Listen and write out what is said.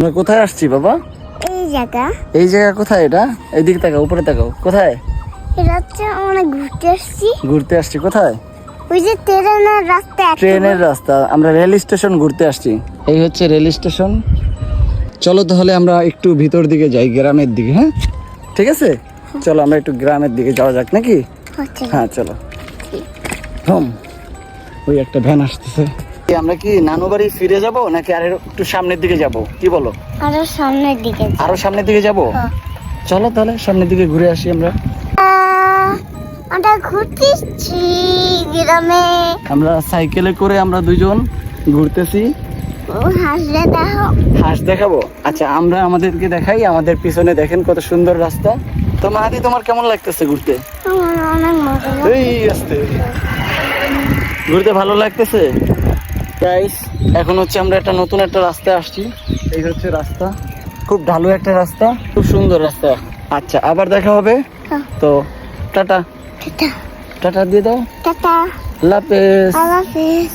আমরা কোথায় আসছি বাবা? এই জায়গা কোথায়? এটা এইদিকে তাকাও, উপরে তাকাও। কোথায়? এটা হচ্ছে আমরা ঘুরতে আসছি। কোথায়? ওই যে ট্রেনের রাস্তা। ট্রেনের রাস্তা। আমরা রেল স্টেশন ঘুরতে আসছি। এই হচ্ছে রেল স্টেশন। চলো তাহলে আমরা একটু ভিতর দিকে যাই, গ্রামের দিকে। হ্যাঁ ঠিক আছে, চলো আমরা একটু গ্রামের দিকে যাওয়া যাক নাকি? হ্যাঁ চলো। ওই একটা ভ্যান আসতেছে। আমরা কি নানু বাড়ি ফিরে যাব নাকি আর একটু সামনের দিকে যাব? কি বলো? আরো সামনের দিকে। আরো সামনের দিকে যাব? চলো তাহলে সামনের দিকে ঘুরে আসি আমরা। আমরা ঘুরতেছি গ্রামে। আমরা সাইকেলে করে আমরা দুজন ঘুরতেছি। হাসলে দেখো। হাঁস দেখাবো? আচ্ছা, আমরা আমাদেরকে দেখাই। আমাদের পিছনে দেখেন কত সুন্দর রাস্তা। তো মাহাদি, তোমার কেমন লাগতেছে ঘুরতে? আমার অনেক মজা লাগছে। এই আস্তে ঘুরতে ভালো লাগতেছে গাইস। এখন হচ্ছে আমরা একটা নতুন একটা রাস্তায় আসছি। এই হচ্ছে রাস্তা, খুব ঢালু একটা রাস্তা, খুব সুন্দর রাস্তা। আচ্ছা, আবার দেখা হবে। তো টাটা। টাটা। টাটা দিয়ে দাও। টাটা। আল্লাহ হাফেজ। আল্লাহ হাফেজ।